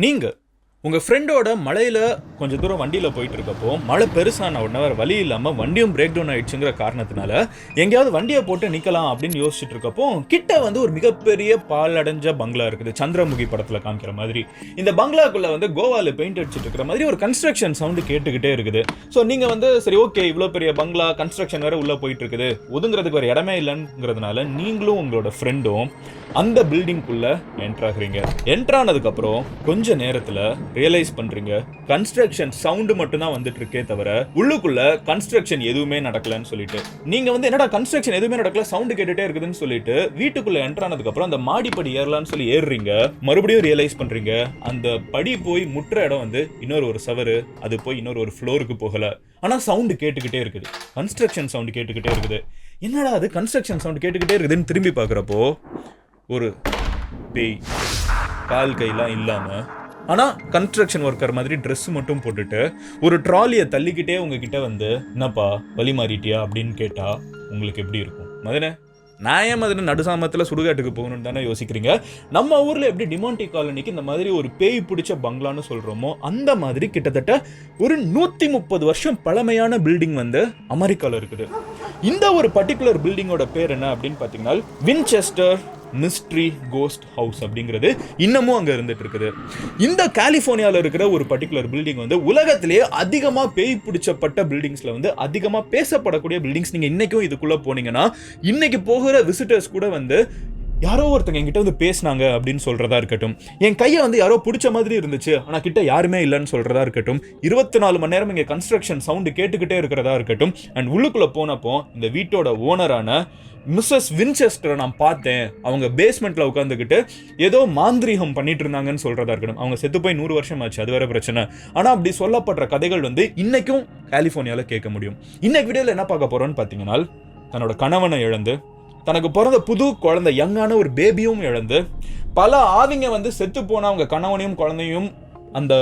நீங்கள் உங்கள் ஃப்ரெண்டோட மழையில் கொஞ்சம் தூரம் வண்டியில் போயிட்டு இருக்கப்போ மழை பெருசான உடனே வேறு வழி இல்லாமல் வண்டியும் பிரேக் டவுன் ஆகிடுச்சுங்கிற காரணத்தினால எங்கேயாவது வண்டியை போட்டு நிற்கலாம் அப்படின்னு யோசிச்சுட்டு இருக்கப்போ கிட்ட ஒரு மிகப்பெரிய பால் அடைஞ்ச பங்களா இருக்குது. சந்திரமுகி படத்தில் காமிக்கிற மாதிரி இந்த பங்களாக்குள்ளே கோவாவில் பெயிண்ட் அடிச்சுட்டு இருக்கிற மாதிரி ஒரு கன்ஸ்ட்ரக்ஷன் சவுண்டு கேட்டுக்கிட்டே இருக்குது. ஸோ நீங்கள் சரி ஓகே, இவ்வளோ பெரிய பங்களா கன்ஸ்ட்ரக்ஷன் வேறு உள்ளே போயிட்டு இருக்குது, ஒதுங்கிறதுக்கு வேறு இடமே இல்லைங்கிறதுனால நீங்களும் உங்களோட ஃப்ரெண்டும் அந்த பில்டிங்குள்ளே என்ட்ராகிறீங்க. என்ட்ரானதுக்கப்புறம் கொஞ்ச நேரத்தில் ரியலைஸ் பண்றீங்க கன்ஸ்ட்ரக்ஷன் சவுண்டு மட்டும் தான் வந்துட்டு இருக்கே தவிர உள்ளுக்குள்ள கன்ஸ்ட்ரக்ஷன் எதுவுமே நடக்கலன்னு சொல்லிட்டு நீங்க என்னடா கன்ஸ்ட்ரக்ஷன் எதுவுமே நடக்கல, சவுண்டு கேட்டுட்டே இருக்குதுன்னு சொல்லிட்டு வீட்டுக்குள்ள என்ட்ரானதுக்கு அப்புறம் அந்த மாடிப்படி ஏறலாம்னு சொல்லி ஏறுறீங்க. மறுபடியும் ரியலைஸ் பண்றீங்க அந்த படி போய் முற்ற இடம் இன்னொரு சவரு, அது போய் இன்னொரு ஃப்ளோருக்கு போகல. ஆனா சவுண்டு கேட்டுக்கிட்டே இருக்குது, கன்ஸ்ட்ரக்ஷன் சவுண்டு கேட்டுக்கிட்டே இருக்குது. என்னடா அது கன்ஸ்ட்ரக்ஷன் சவுண்டு கேட்டுக்கிட்டே இருக்குதுன்னு திரும்பி பார்க்குறப்போ ஒரு பேய், கால் கையெல்லாம் இல்லாம ஆனா கன்ஸ்ட்ரக்ஷன் ஒர்க்கர் மாதிரி ட்ரெஸ் மட்டும் போட்டுட்டு ஒரு ட்ராலியை தள்ளிக்கிட்டே உங்ககிட்ட என்னப்பா வழி மாறிட்டியா அப்படின்னு கேட்டா உங்களுக்கு எப்படி இருக்கும்? நான் நடுசாமத்தில் சுடுகாட்டுக்கு போகணும்னு தானே யோசிக்கிறீங்க. நம்ம ஊரில் எப்படி டிமாண்டி காலனிக்கு இந்த மாதிரி ஒரு பேய் பிடிச்ச பங்களான்னு சொல்கிறோமோ அந்த மாதிரி கிட்டத்தட்ட ஒரு 130 வருஷம் பழமையான பில்டிங் அமெரிக்காவில் இருக்குது. இந்த ஒரு பர்டிகுலர் பில்டிங்கோட பேர் என்ன அப்படின்னு பார்த்தீங்கன்னா வின்செஸ்டர் மிஸ்ட்ரி கோஸ்ட் ஹவுஸ் அப்படிங்கிறது இன்னமும் அங்கே இருந்துட்டு இருக்குது. இந்த கலிஃபோர்னியாவில் இருக்கிற ஒரு பர்டிகுலர் பில்டிங் உலகத்திலேயே அதிகமாக பேய் பிடிச்சப்பட்ட பில்டிங்ஸில் அதிகமாக பேசப்படக்கூடிய பில்டிங்ஸ். நீங்கள் இன்னைக்கும் இதுக்குள்ளே போனீங்கன்னா இன்னைக்கு போகிற விசிட்டர்ஸ் கூட யாரோ ஒருத்தங்க என்கிட்ட பேசினாங்க அப்படின்னு சொல்றதா இருக்கட்டும், என் கையை யாரோ பிடிச்ச மாதிரி இருந்துச்சு ஆனா கிட்ட யாருமே இல்லைன்னு சொல்றதா இருக்கட்டும், 24 மணி நேரம் இங்க கன்ஸ்ட்ரக்ஷன் சவுண்டு கேட்டுக்கிட்டே இருக்கிறதா இருக்கட்டும், அண்ட் உள்ளுக்குள்ள போனப்போ இந்த வீட்டோட ஓனரான மிஸ்ஸஸ் வின்செஸ்டரை நான் பார்த்தேன், அவங்க பேஸ்மெண்ட்ல உட்காந்துக்கிட்டு ஏதோ மாந்திரீகம் பண்ணிட்டு இருந்தாங்கன்னு சொல்றதா இருக்கட்டும். அவங்க செத்து போய் 100 வருஷம் ஆச்சு, அது வேற பிரச்சனை. ஆனா அப்படி சொல்லப்படுற கதைகள் இன்னைக்கும் கலிஃபோர்னியால கேட்க முடியும். இன்னைக்கு வீடியோல என்ன பார்க்க போறோம்னு பாத்தீங்கன்னா, தன்னோட கணவனை இழந்து தனக்கு பிறந்த புது குழந்தை யங்கான ஒரு பேபியும் இழந்து பல ஆவிங்க செத்து போன அவங்க கணவனையும் குழந்தையும் அந்த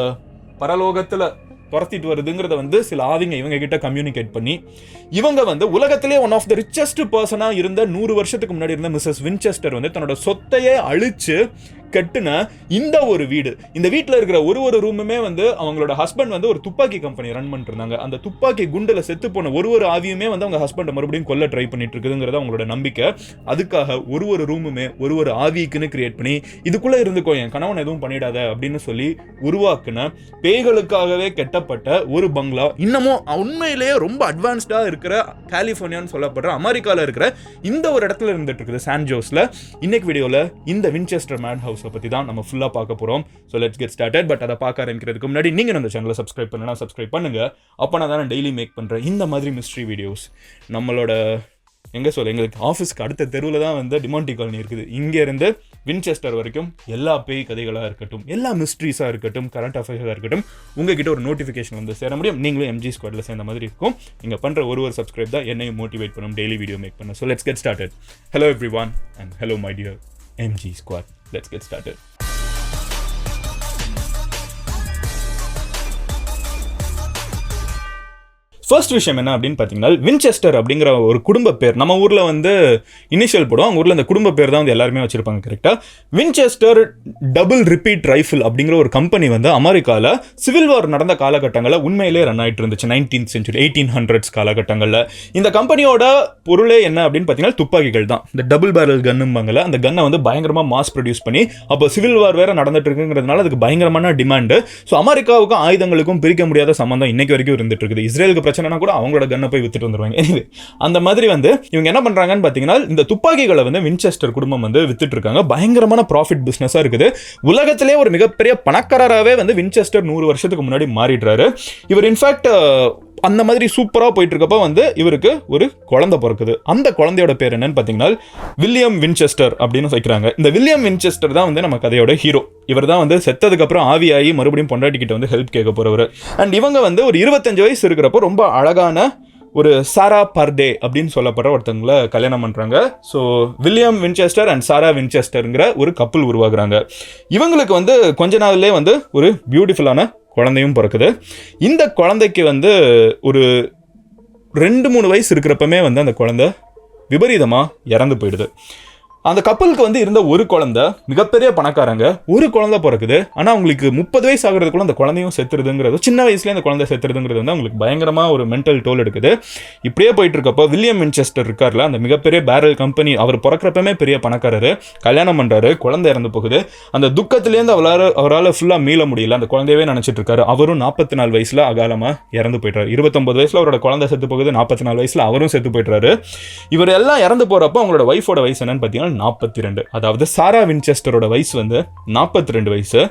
பரலோகத்துல துரத்திட்டு வருதுங்கிறத சில ஆவிங்க இவங்க கிட்ட கம்யூனிகேட் பண்ணி இவங்க உலகத்திலே ஒன் ஆஃப் த ரிச்சஸ்ட் பர்சனா இருந்த 100 வருஷத்துக்கு முன்னாடி இருந்த மிஸ்ஸஸ் வின்செஸ்டர் தன்னோட சொத்தையே அழிச்சு கட்டுன இந்த ஒரு வீடு. இந்த வீட்டில் இருக்கிற ஒரு ரூமுமே அவங்களோட ஹஸ்பண்ட் ஒரு துப்பாக்கி கம்பெனி ரன் பண்ணிட்டு இருந்தாங்க. அந்த துப்பாக்கி குண்டுல செத்து போன ஒரு ஆவியுமே அவங்க ஹஸ்பண்டை மறுபடியும் கொல்ல ட்ரை பண்ணிட்டு இருக்குதுங்கிறது அவங்களோட நம்பிக்கை. அதுக்காக ஒரு ரூமுமே ஒரு ஆவிக்குன்னு கிரியேட் பண்ணி இதுக்குள்ள இருந்துக்கோ, என் கணவன் எதுவும் பண்ணிடாத அப்படின்னு சொல்லி உருவாக்குன பேய்களுக்காகவே கெட்டப்பட்ட ஒரு பங்களா இன்னமும் உண்மையிலேயே ரொம்ப அட்வான்ஸ்டா இருக்கிற கலிஃபோர்னியான்னு சொல்லப்படுற அமெரிக்கால இருக்கிற இந்த ஒரு இடத்துல இருந்துட்டு இருக்குது, சான் ஜோஸ்ல. இன்னைக்கு வீடியோல இந்த வின்செஸ்டர் மேட் ஹவுஸ் பத்தி தான் நம்ம ஃபுல்லா பார்க்க போறோம். So let's get started. But அதை பார்க்க ஆரம்பிக்கிறதுக்கு முன்னாடி நீங்க நம்ம சேனலை சப்ஸ்கிரைப் பண்ணனா சப்ஸ்கிரைப் பண்ணுங்க. அப்பனா தான் டெய்லி மேக் பண்றேன் இந்த மாதிரி மிஸ்ட்ரி வீடியோஸ். நம்மளோட எங்களுக்கு ஆஃபீஸ்க்கு அடுத்த தெருவில் தான் டிமாண்டி காலனி இருக்குது. இங்கே இருந்து வின்செஸ்டர் வரைக்கும் எல்லா பேய் கதைகளாக இருக்கட்டும், எல்லா மிஸ்ட்ரீஸாக இருக்கட்டும், கரண்ட் அஃபேர்ஸாக இருக்கட்டும், உங்ககிட்ட ஒரு நோட்டிஃபிகேஷன் சேர முடியும். நீங்களும் எம்ஜி ஸ்குவாட்ல சேர்ந்த மாதிரி இருக்கும். நீங்கள் பண்ணுற ஒரு சப்ஸ்கிரைப் தான் என்னையும் மோட்டிவேட் பண்ணும் டெய்லி வீடியோ மேக் பண்ண. So let's get started. Hello everyone and hello my dear MG Squad. Let's get started. First விஷயம் என்ன அப்படின்னு பார்த்தீங்கன்னா, வின்செஸ்டர் அப்படிங்கிற ஒரு குடும்ப பேர் நம்ம ஊரில் இனிஷியல் போடும். அவங்க ஊரில் அந்த குடும்ப பேர் தான் எல்லாருமே வச்சிருப்பாங்க கரெக்டாக. வின்செஸ்டர் டபுள் ரிப்பீட் ரைஃபிள் அப்படிங்கிற ஒரு கம்பெனி அமெரிக்காவில் சிவில் வார் நடந்த காலகட்டங்களில் உண்மையிலே ரன் ஆகிட்டு இருந்துச்சு. 19th century 1800s காலகட்டங்களில். இந்த கம்பெனியோட பொருளே என்ன அப்படின்னு பார்த்தீங்கன்னா துப்பாக்கிகள் தான். இந்த டபுள் பேரல் கன்னும்பாங்கல்ல, அந்த கன்னை பயங்கரமாக மாஸ் ப்ரொடியூஸ் பண்ணி அப்போ சிவில் வார் வேற நடந்துட்டு இருக்குங்கிறதுனால அதுக்கு பயங்கரமான டிமாண்டு. ஸோ அமெரிக்காவுக்கும் ஆயுதங்களுக்கும் பிரிக்க முடியாத சம்பந்தம் இன்னைக்கு வரைக்கும் இருந்துட்டு இருக்குது. இஸ்ரேலுக்கு கூட அவங்களோட கன்னை போய் வித்துட்டு வந்துருவாங்க. அந்த மாதிரி இவங்க என்ன பண்றாங்கன்னு பாத்தீங்கன்னா, இந்த துப்பாக்கிகளை வின்செஸ்டர் குடும்பம் வித்துட்டு இருக்காங்க. பயங்கரமான ப்ராஃபிட் பிசினஸா இருக்குது. உலகத்திலே ஒரு மிகப்பெரிய பணக்காரராகவே வின்செஸ்டர் 100 வருஷத்துக்கு முன்னாடி மாறிடுறாரு. இவர் இன்ஃபேக்ட் அந்த மாதிரி சூப்பரா போயிட்டு இருக்கப்ப இவருக்கு ஒரு குழந்தை பிறக்குது. அந்த குழந்தையோட பேர் என்னன்னு பாத்தீங்கன்னா வில்லியம் வின்செஸ்டர் அப்படின்னு வைக்கிறாங்க. இந்த வில்லியம் வின்செஸ்டர் தான் நம்ம கதையோட ஹீரோ. இவர் தான் செத்ததுக்கு அப்புறம் ஆவியாகி மறுபடியும் பொண்டாட்டிக்கிட்ட ஹெல்ப் கேட்க போறவர். அண்ட் இவங்க ஒரு 25 வயசு இருக்கிறப்போ ரொம்ப அழகான ஒரு சாரா பர்தே அப்படின்னு சொல்லப்படுற ஒருத்தவங்களை கல்யாணம் பண்றாங்க. ஸோ வில்லியம் வின்செஸ்டர் அண்ட் சாரா வின்செஸ்டர்ங்கிற ஒரு கப்பல் உருவாக்குறாங்க. இவங்களுக்கு கொஞ்ச நாள்லயே ஒரு பியூட்டிஃபுல்லான குழந்தையும் பிறக்குது. இந்த குழந்தைக்கு ஒரு 2-3 வயசு இருக்கிறப்பமே அந்த குழந்தை விபரீதமாக இறந்து போயிடுது. அந்த கப்பலுக்கு வந்து இருந்த ஒரு குழந்தை, மிகப்பெரிய பணக்காரங்க, ஒரு குழந்தை பிறக்குது. ஆனால் அவங்களுக்கு 30 வயசு ஆகிறதுக்குள்ள அந்த குழந்தையும் செத்துருதுங்கிறது, சின்ன வயசுலேயே அந்த குழந்தை செத்துருதுங்கிறது வந்து அவங்களுக்கு பயங்கரமாக ஒரு மென்டல் டோல் எடுக்குது. இப்படியே போயிட்டு இருக்கப்போ வில்லியம் வின்செஸ்டர் இருக்கார்ல, அந்த மிகப்பெரிய பேரல் கம்பெனி, அவர் பிறக்கிறப்பமே பெரிய பணக்காரரு, கல்யாணம் பண்ணுறாரு, குழந்தை இறந்து போகுது. அந்த துக்கத்திலேருந்து அவரால் ஃபுல்லாக மீள முடியல, அந்த குழந்தையவே நினச்சிட்டு இருக்காரு. அவரும் 44 வயசில் அகாலமாக இறந்து போயிட்டார். 29 வயசில் அவரோட குழந்தை செத்து போகுது, 44 வயசில் அவரும் செத்து போயிட்டாரு. இவர் எல்லாம் இறந்து போகிறப்போ அவங்களோட ஒய்ஃபோட வயசு என்னன்னு பார்த்தீங்கன்னா 42. அதாவது சாரா வின்செஸ்டரோட வயசு வந்து 42 வயசு.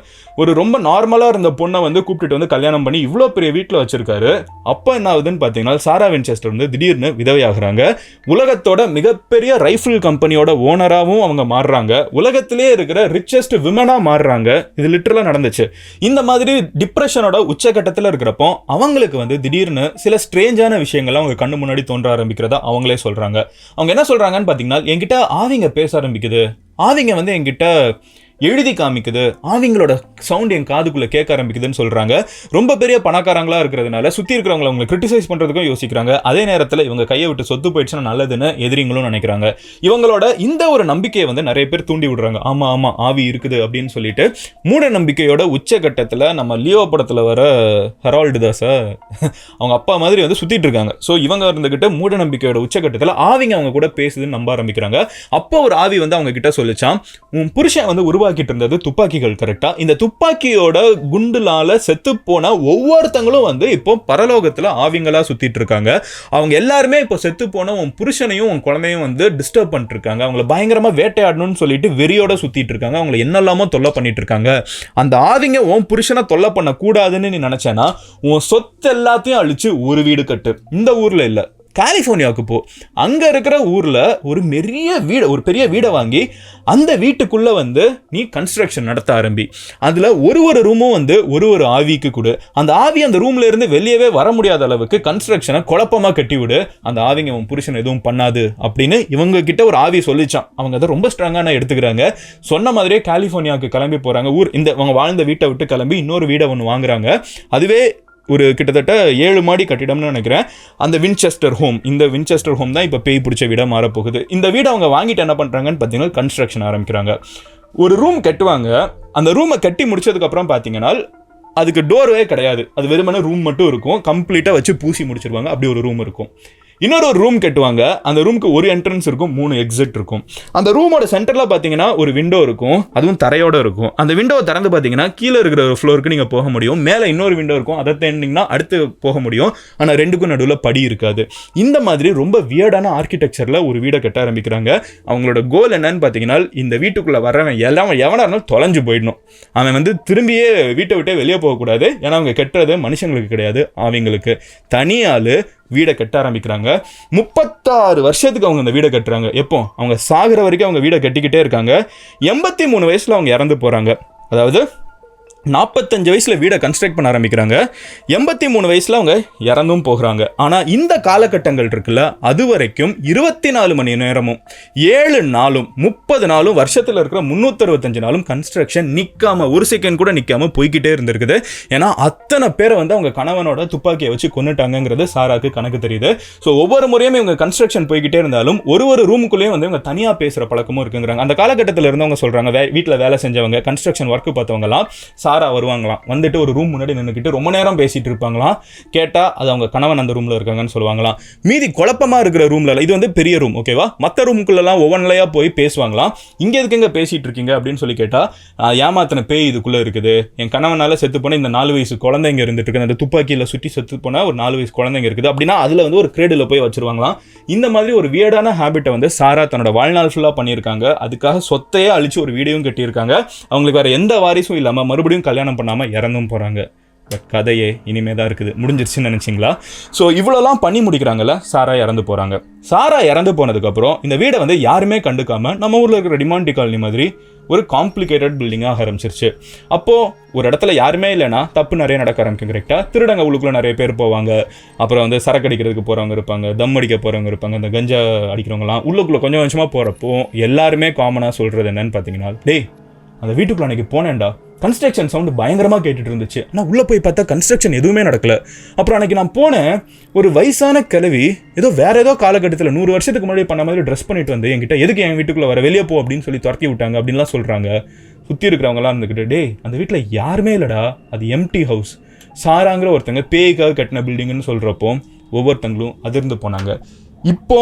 ஒரு ரொம்ப நார்மலாக இருந்த பொண்ணை வந்து கூப்பிட்டு வந்து கல்யாணம் பண்ணி இவ்வளோ பெரிய வீட்டில் வச்சிருக்காரு. அப்போ என்ன ஆகுதுன்னு பார்த்தீங்கன்னா சாரா வின்செஸ்டர் வந்து திடீர்னு விதவையாகிறாங்க. உலகத்தோட மிகப்பெரிய ரைஃபிள் கம்பெனியோட ஓனராகவும் அவங்க மாறுறாங்க. உலகத்திலே இருக்கிற ரிச்சஸ்ட் விமனாக மாறுறாங்க. இது லிட்டரலாக நடந்துச்சு. இந்த மாதிரி டிப்ரெஷனோட உச்சகட்டத்தில் இருக்கிறப்போ அவங்களுக்கு வந்து திடீர்னு சில ஸ்ட்ரேஞ்சான விஷயங்கள்லாம் அவங்க கண்ணு முன்னாடி தோன்ற ஆரம்பிக்கிறதா அவங்களே சொல்கிறாங்க. அவங்க என்ன சொல்கிறாங்கன்னு பார்த்தீங்கன்னா, என்கிட்ட ஆவிங்க பேச ஆரம்பிக்குது, ஆவிங்க வந்து என்கிட்ட எழுதி காமிக்குது, ஆவிங்களோட சவுண்ட் என் காதுக்குள்ள கேட்க ஆரம்பிக்குதுன்னு சொல்றாங்க. ரொம்ப பெரிய பணக்காரங்களா இருக்கிறதுனால சுத்தி இருக்கிறவங்களை அவங்க கிரிட்டிசைஸ் பண்றதுக்கும் யோசிக்கிறாங்க. அதே நேரத்தில் இவங்க கையை விட்டு சொத்து போயிடுச்சுன்னா நல்லதுன்னு எதிரிங்களும் நினைக்கிறாங்க. இவங்களோட இந்த ஒரு நம்பிக்கையை வந்து நிறைய பேர் தூண்டி விடுறாங்க. ஆமா ஆமா ஆவி இருக்குது அப்படின்னு சொல்லிட்டு மூட நம்பிக்கையோட உச்சகட்டத்தில் நம்ம லியோ படத்துல வர ஹெரால்டு தாஸ அவங்க அப்பா மாதிரி வந்து சுத்திட்டு இருக்காங்க. ஸோ இவங்க இருந்துகிட்டு மூட நம்பிக்கையோட உச்சகட்டத்தில் ஆவிங்க அவங்க கூட பேசுதுன்னு நம்ப ஆரம்பிக்கிறாங்க. அப்போ ஒரு ஆவி வந்து அவங்க கிட்ட சொல்லிச்சான், உன் புருஷன் வந்து உருவாக்கிட்டு இருந்தது துப்பாக்கிகள் கரெக்டா, இந்த துப்பாக்கியோட குண்டுலால செத்து போன ஒவ்வொருத்தங்களும் வந்து இப்போ பரலோகத்துல ஆவிங்களா சுத்திட்டு இருக்காங்க. அவங்க எல்லாருமே இப்போ செத்து போன உன் புருஷனையும் உன் குழந்தையும் வந்து டிஸ்டர்ப் பண்ணிட்டு இருக்காங்க. அவங்களை பயங்கரமா வேட்டையாடணும்னு சொல்லிட்டு வெறியோட சுத்திட்டு இருக்காங்க. அவங்களை என்னெல்லாமோ தொல்லை பண்ணிட்டு இருக்காங்க. அந்த ஆவிங்க உன் புருஷனை தொல்லை பண்ண கூடாதுன்னு நீ நினைச்சேன்னா உன் சொத்து எல்லாத்தையும் அழிச்சு ஒரு வீடு கட்டு. இந்த ஊர்ல இல்ல, கலிஃபோர்னியாவுக்கு போ. அங்கே இருக்கிற ஊரில் ஒரு பெரிய வீடை வாங்கி அந்த வீட்டுக்குள்ளே வந்து நீ கன்ஸ்ட்ரக்ஷன் நடத்த ஆரம்பி. அதில் ஒரு ரூமும் வந்து ஒரு ஆவிக்கு கொடு. அந்த ஆவி அந்த ரூம்ல இருந்து வெளியவே வர முடியாத அளவுக்கு கன்ஸ்ட்ரக்ஷனை குழப்பமாக கட்டி விடு. அந்த ஆவிங்க உன் புருஷன் எதுவும் பண்ணாது அப்படின்னு இவங்க கிட்ட ஒரு ஆவி சொல்லிச்சான். அவங்க அதை ரொம்ப ஸ்ட்ராங்காக எடுத்துக்கிறாங்க. சொன்ன மாதிரியே கலிஃபோர்னியாவுக்கு கிளம்பி போகிறாங்க. அவங்க வாழ்ந்த வீட்டை விட்டு கிளம்பி இன்னொரு வீடை ஒன்று வாங்குறாங்க. அதுவே ஒரு கிட்டத்தட்ட 7 மாடி கட்டிடம்னு நினைக்கிறேன். அந்த வின்செஸ்டர் ஹோம், இந்த வின்செஸ்டர் ஹோம் தான் இப்போ பேய் பிடிச்ச வீடாக மாறப்போகுது. இந்த வீடை அவங்க வாங்கிட்டு என்ன பண்ணுறாங்கன்னு பார்த்தீங்கன்னா கன்ஸ்ட்ரக்ஷன் ஆரம்பிக்கிறாங்க. ஒரு ரூம் கட்டுவாங்க. அந்த ரூமை கட்டி முடிச்சதுக்கப்புறம் பார்த்தீங்கன்னா அதுக்கு டோர்வே கிடையாது, அது வெறுமனே ரூம் மட்டும் இருக்கும். கம்ப்ளீட்டாக வச்சு பூசி முடிச்சிருவாங்க. அப்படி ஒரு ரூம் இருக்கும். இன்னொரு ரூம் கட்டுவாங்க. அந்த ரூமுக்கு ஒரு என்ட்ரன்ஸ் இருக்கும், 3 எக்ஸிட் இருக்கும். அந்த ரூமோட சென்டரில் பார்த்தீங்கன்னா ஒரு விண்டோ இருக்கும், அதுவும் தரையோட இருக்கும். அந்த விண்டோவை திறந்து பார்த்தீங்கன்னா கீழே இருக்கிற ஒரு ஃப்ளோருக்கு நீங்கள் போக முடியும். மேலே இன்னொரு விண்டோ இருக்கும், அதை தேடினீங்கன்னா அடுத்து போக முடியும். ஆனால் ரெண்டுக்கும் நடுவில் படி இருக்காது. இந்த மாதிரி ரொம்ப வியர்டான ஆர்கிடெக்சரில் ஒரு வீடை கட்ட ஆரம்பிக்கிறாங்க. அவங்களோட கோல் என்னன்னு பார்த்தீங்கன்னா, இந்த வீட்டுக்குள்ளே வரவன் எவனா இருந்தாலும் தொலைஞ்சு போயிடணும். அவன் வந்து திரும்பியே வீட்டை விட்டே வெளியே போகக்கூடாது. ஏன்னா அவங்க கட்டுறது மனுஷங்களுக்கு கிடையாது, அவங்களுக்கு. தனியால் வீடை கட்ட ஆரம்பிக்கிறாங்க. 36 வருஷத்துக்கு அவங்க அந்த வீடை கட்டுறாங்க. எப்போ அவங்க சாகிற வரைக்கும் அவங்க வீடை கட்டிக்கிட்டே இருக்காங்க. 83 வயசுல அவங்க இறந்து போறாங்க. அதாவது 45 வயசுல வீடை கன்ஸ்ட்ரக்ட் பண்ண ஆரம்பிக்கிறாங்க. 83 வயசுல அவங்க இறந்தும் போகிறாங்க. ஆனால் இந்த காலகட்டங்கள் இருக்குல்ல, அது வரைக்கும் 24 மணி நேரமும் 7 நாளும் 30 நாளும் வருஷத்தில் இருக்கிற 365 நாளும் கன்ஸ்ட்ரக்ஷன் நிற்காம, ஒரு செகண்ட் கூட நிற்காம போய்கிட்டே இருந்திருக்குது. ஏன்னா அத்தனை பேரை வந்து அவங்க கணவனோட துப்பாக்கியை வச்சு கொன்னுட்டாங்கிறது சாராக்கு கணக்கு தெரியுது. ஸோ ஒவ்வொரு முறையும் இவங்க கன்ஸ்ட்ரக்ஷன் போய்கிட்டே இருந்தாலும் ஒரு ரூமுக்குள்ளேயும் வந்து இவங்க தனியாக பேசுகிற பழக்கமும் இருக்குங்கிறாங்க. அந்த காலகட்டத்தில் இருந்தவங்க சொல்கிறாங்க, வீட்டில் வேலை செஞ்சவங்க, கன்ஸ்ட்ரக்ஷன் ஒர்க் பார்த்தவங்கலாம் சாரா வருவாங்களாம். வந்துட்டு ஒரு ரூம் முன்னாடி நின்றுக்கிட்டு ரொம்ப நேரம் பேசிட்டு இருப்பாங்களாம். கேட்டால் அது அவங்க கணவன் அந்த ரூமில் இருக்காங்கன்னு சொல்லுவாங்களாம். மீதி குழப்பமாக இருக்கிற ரூமில், இது வந்து பெரிய ரூம் ஓகேவா, மற்ற ரூமுக்குள்ளெல்லாம் ஒவ்வொன்றிலையாக போய் பேசுவாங்களாம். இங்கே எதுக்குங்க பேசிகிட்டு இருக்கீங்க அப்படின்னு சொல்லி கேட்டால், ஏமாத்தின பேய் இதுக்குள்ளே இருக்குது, என் கணவனால் செத்து போன இந்த 4 வயசு குழந்தைங்க இருந்துட்டு இருக்கு, அந்த துப்பாக்கியில் சுற்றி செத்து போன ஒரு 4 வயசு குழந்தைங்க இருக்குது அப்படின்னா அதில் வந்து ஒரு கிரேடில் போய் வச்சிருவாங்களாம். இந்த மாதிரி ஒரு வியர்டான ஹேபிட்டை வந்து சாரா தன்னோட வாழ்நாள் ஃபுல்லாக பண்ணியிருக்காங்க. அதுக்காக சொத்தையே அழிச்சு ஒரு வீடியோவும் கட்டியிருக்காங்க. அவங்களுக்கு வேறு எந்த வாரிசும் இல்லாமல் மறுபடியும் கல்யாணம் பண்ணாமல் இறந்தும் போகிறாங்க. பட் கதையே இனிமே தான் இருக்குது, முடிஞ்சிருச்சுன்னு நினச்சிங்களா? ஸோ இவ்வளோலாம் பண்ணி முடிக்கிறாங்கல்ல, சாரா இறந்து போகிறாங்க. சாரா இறந்து போனதுக்கப்புறம் இந்த வீடை வந்து யாருமே கண்டுக்காமல் நம்ம ஊரில் இருக்கிற டிமாண்டி காலனி மாதிரி ஒரு காம்ப்ளிகேட்டட் பில்டிங்காக ஆரம்பிச்சிருச்சு. அப்போது ஒரு இடத்துல யாருமே இல்லைன்னா தப்பு நிறைய நடக்க ஆரம்பிக்கும். கரெக்டாக திருடங்க உள்ளுக்குள்ளே நிறைய பேர் போவாங்க. அப்புறம் வந்து சரக்கு அடிக்கிறதுக்கு போகிறவங்க இருப்பாங்க, தம் அடிக்க போகிறவங்க இருப்பாங்க, இந்த கஞ்சா அடிக்கிறவங்களாம் உள்ளுக்குள்ளே கொஞ்சம் கொஞ்சமாக போகிறப்போ எல்லாருமே காமனாக சொல்கிறது என்னன்னு பார்த்தீங்கன்னா, டேய் அந்த வீட்டுக்குள்ள அன்றைக்கி போனேன்டா, கன்ஸ்ட்ரக்ஷன் சவுண்டு பயங்கரமாக கேட்டுட்டு இருந்துச்சு. ஆனால் உள்ளே போய் பார்த்தா கன்ஸ்ட்ரக்ஷன் எதுவுமே நடக்கல. அப்புறம் அன்றைக்கி நான் போனேன், ஒரு வயசான கிழவி ஏதோ வேற ஏதோ காலகட்டத்தில் 100 வருஷத்துக்கு முன்னாடி பண்ண மாதிரி ட்ரெஸ் பண்ணிட்டு வந்து என்கிட்ட எதுக்கு என் வீட்டுக்குள்ளே வர, வெளியே போ அப்படின்னு சொல்லி துரத்தி விட்டாங்க அப்படின்லாம் சொல்கிறாங்க. சுற்றி இருக்கிறவங்களாம் இருந்துக்கிட்டு, டே அந்த வீட்டில் யாருமே இல்லைடா, அது எம்டி ஹவுஸ், சாராங்கிற ஒருத்தங்க பேய்க்காக கட்டின பில்டிங்னு சொல்கிறப்போ ஒவ்வொருத்தங்களும் அதிர்ந்து போனாங்க. இப்போ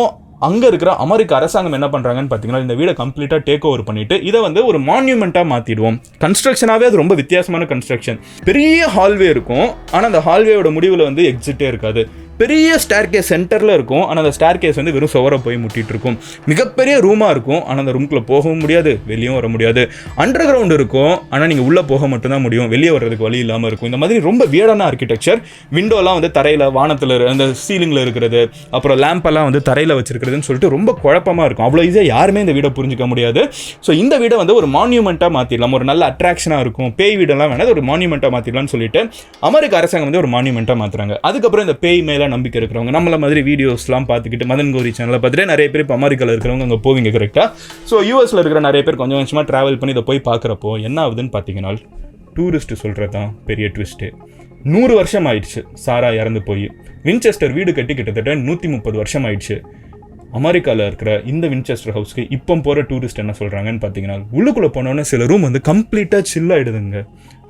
அங்கே இருக்கிற அமெரிக்க அரசாங்கம் என்ன பண்ணுறாங்கன்னு பார்த்தீங்கன்னா, இந்த வீடை கம்ப்ளீட்டாக டேக் ஓவர் பண்ணிவிட்டு இதை வந்து ஒரு மான்யூமெண்ட்டாக மாற்றிடுவோம். கன்ஸ்ட்ரக்ஷனாகவே அது ரொம்ப வித்தியாசமான கன்ஸ்ட்ரக்ஷன். பெரிய ஹால்வே இருக்கும், ஆனால் அந்த ஹால்வேயோட முடிவில் வந்து எக்ஸிட்டே இருக்காது. பெரிய ஸ்டேர் கேஸ் சென்டரில் இருக்கும், ஆனால் அந்த ஸ்டேர் கேஸ் வந்து வெறும் சுவரை போய் முட்டிகிட்டு இருக்கும். மிகப்பெரிய ரூமாக இருக்கும், ஆனால் அந்த ரூம்குள்ளே போகவும் முடியாது, வெளியும் வர முடியாது. அண்டர் கிரவுண்ட் இருக்கும், ஆனால் நீங்கள் உள்ளே போக மட்டும்தான் முடியும், வெளியே வர்றதுக்கு வழி இல்லாமல் இருக்கும். இந்த மாதிரி ரொம்ப வியர்டான ஆர்கிடெக்சர். விண்டோலாம் வந்து தரையில், வானத்தில், அந்த சீலிங்கில் இருக்கிறது, அப்புறம் லேம்பெல்லாம் வந்து தரையில் வச்சிருக்கிறதுன்னு சொல்லிட்டு ரொம்ப குழப்பமாக இருக்கும். அவ்வளோ ஈஸியாக யாருமே இந்த வீடை புரிஞ்சிக்க முடியாது. ஸோ இந்த வீடை வந்து ஒரு மான்யூமெண்ட்டாக மாற்றிடலாம், ஒரு நல்ல அட்ராக்ஷனாக இருக்கும். பேய் வீடெல்லாம் வேணாது ஒரு மான்யூமெண்ட்டாக மாற்றிடலாம்னு சொல்லிட்டு அமெரிக்க அரசாங்கம் வந்து ஒரு மான்யூமெண்ட்டாக மாற்றுறாங்க. அதுக்கப்புறம் இந்த பேய் மேலே நம்பிக்கை இருக்கிறவங்க, நம்மள மாதிரி வீடியோஸ்லாம் பார்த்துக்கிட்டு மதன் கௌரி சேனலை பார்த்துட்டு நிறைய பேர் இப்போ அமெரிக்காவில் இருக்கிறவங்க அங்கே போவீங்க கரெக்டாக. ஸோ யூஎஸில் இருக்கிற நிறைய பேர் கொஞ்சம் கொஞ்சமாக ட்ராவல் பண்ணி இதை போய் பார்க்குறப்போ என்ன ஆகுதுன்னு பார்த்தீங்கன்னா, டூரிஸ்ட்டு சொல்கிறது தான் பெரிய ட்விஸ்ட்டு. 100 வருஷம் ஆயிடுச்சு சாரா இறந்து போய். வின்செஸ்டர் வீடு கட்டி கிட்டத்தட்ட 130 வருஷம் ஆயிடுச்சு. அமெரிக்காவில் இருக்கிற இந்த வின்செஸ்டர் ஹவுஸ்க்கு இப்போ போகிற டூரிஸ்ட் என்ன சொல்கிறாங்கன்னு பார்த்தீங்கன்னா, உள்ளுக்குள்ளே போனோன்னே சில ரூம் வந்து கம்ப்ளீட்டாக சில்லாகிடுதுங்க.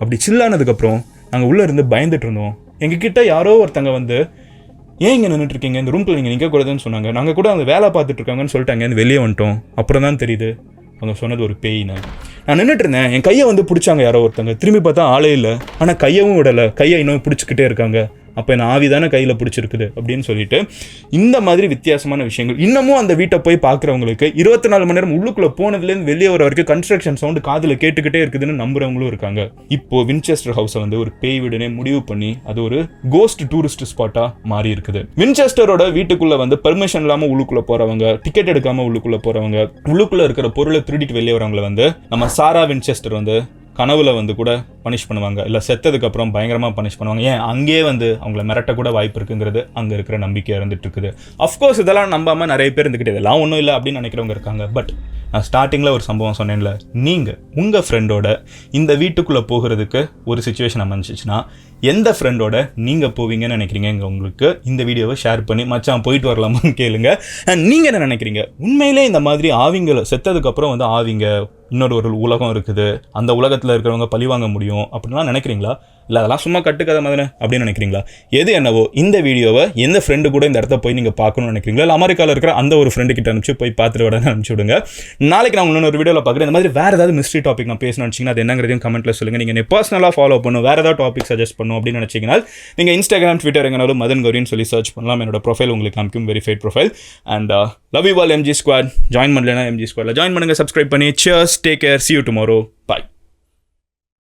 அப்படி சில்லானதுக்கப்புறம் நாங்கள் உள்ளே இருந்து பயந்துட்டு இருந்தோம். எங்ககிட்ட யாரோ ஒருத்தங்க வந்து, ஏன் இங்கே நின்றுட்டு இருக்கீங்க, இந்த ரூம்குள்ள நீங்கள் நிற்கக்கூடாதுன்னு சொன்னாங்க. நாங்கள் கூட அந்த வேலை பார்த்துட்டு இருக்காங்கன்னு சொல்லிட்டு அங்கேருந்து வெளியே வந்துட்டோம். அப்புறம் தான் தெரியுது அவங்க சொன்னது ஒரு பேயின்னு. நான் நின்றுட்டு இருந்தேன், என் கையை வந்து பிடிச்சாங்க யாரோ ஒருத்தங்க. திரும்பி பார்த்தா ஆளே இல்லை, ஆனால் கையவும் விடலை, கையை இன்னும் பிடிச்சிக்கிட்டே இருக்காங்க. அப்போ என்ன ஆவி தானே கையில் பிடிச்சிருக்குது அப்படின்னு சொல்லிட்டு இந்த மாதிரி வித்தியாசமான விஷயங்கள் இன்னமும் அந்த வீட்டை போய் பார்க்குறவங்களுக்கு 24 மணி நேரம் உள்ளுக்குள்ளே போனதுலேருந்து வெளியே வர வரைக்கும் கன்ஸ்ட்ரக்ஷன் சவுண்டு காதில் கேட்டுக்கிட்டே இருக்குதுன்னு நம்புறவங்களும் இருக்காங்க. இப்போ வின்செஸ்டர் ஹவுஸை வந்து ஒரு பேய் வீடுனே முடிவு பண்ணி அது ஒரு கோஸ்ட் டூரிஸ்ட் ஸ்பாட்டாக மாறி இருக்குது. வின்செஸ்டரோட வீட்டுக்குள்ளே வந்து பெர்மிஷன் இல்லாமல் உள்ளுக்குள்ளே போகிறவங்க, டிக்கெட் எடுக்காமல் உள்ளுக்குள்ளே போகிறவங்க, உள்ளுக்குள்ளே இருக்கிற பொருளை திருடிட்டு வெளியே வரவங்களை வந்து நம்ம சாரா வின்செஸ்டர் வந்து கனவுல வந்து கூட பனிஷ் பண்ணுவாங்க, இல்லை செத்ததுக்கு அப்புறம் பயங்கரமாக பனிஷ் பண்ணுவாங்க. ஏன் அங்கேயே வந்து அவங்கள மிரட்ட கூட வாய்ப்பு இருக்குங்கிறது அங்கே இருக்கிற நம்பிக்கை இருந்துட்டு இருக்குது. அஃப்கோர்ஸ் இதெல்லாம் நம்பாமல் நிறைய பேர் இருந்துக்கிட்டு இதெல்லாம் ஒன்றும் இல்லை அப்படின்னு நினைக்கிறவங்க இருக்காங்க. பட் நான் ஸ்டார்டிங்கில் ஒரு சம்பவம் சொன்னேன்ல, நீங்கள் உங்கள் ஃப்ரெண்டோட இந்த வீட்டுக்குள்ளே போகிறதுக்கு ஒரு சுச்சுவேஷன் அமைஞ்சிச்சுன்னா எந்த ஃப்ரெண்டோட நீங்கள் போவீங்கன்னு நினைக்கிறீங்க? இங்கே உங்களுக்கு இந்த வீடியோவை ஷேர் பண்ணி மச்சான் போயிட்டு வரலாமான்னு கேளுங்க. அண்ட் நீங்கள் என்ன நினைக்கிறீங்க? உண்மையிலே இந்த மாதிரி ஆவிங்களை செத்ததுக்கப்புறம் வந்து ஆவிங்க இன்னொரு ஒரு உலகம் இருக்குது, அந்த உலகத்தில் இருக்கிறவங்க பழி வாங்க முடியும் அப்படின்லாம் நினைக்கிறீங்களா? இல்லை அதெல்லாம் சும்மா கட்டுக்கதை மாதிரி அப்படின்னு நினைக்கிறீங்களா? எது என்னவோ இந்த வீடியோவை எந்த ஃப்ரெண்டு கூட இந்த இடத்த போய் நீங்கள் பார்க்கணும்னு நினைக்கிறீங்களா? இல்லை அமெரிக்காவில் இருக்கிற அந்த ஒரு ஃப்ரெண்டு கிட்ட அனுப்பிச்சு போய் பார்த்துட்டு விட அனுப்பிச்சு விடுங்க. நாளைக்கு நான் இன்னொரு வீடியோவில் பார்க்குறேன். இந்த மாதிரி வேறு ஏதாவது மிஸ்ட்ரி டாபிக் நான் பேசணும்னு நினச்சிங்கன்னா அது என்னங்கிறதையும் கமெண்ட்டில் சொல்லுங்கள். நீங்கள் பர்சனலாக ஃபாலோ பண்ணணும், வேறு ஏதாவது டாபிக் சஜஸ்ட் பண்ணணும் அப்படின்னு நினச்சிங்கன்னா நீங்கள் இன்ஸ்டாகிராம், ட்விட்டர் எங்கனாலும் மதன் கௌரின்னு சொல்லி சர்ச் பண்ணலாம். என்னோட ப்ரொஃபைல் உங்களுக்கு காமிக்கும், verified profile. And love you all MG Squad. Join பண்ணலன்னா MG Squadல ஜாயின் பண்ணுங்கள், சப்ஸ்கிரைப் பண்ணி. Cheers, take care, see you tomorrow, bye.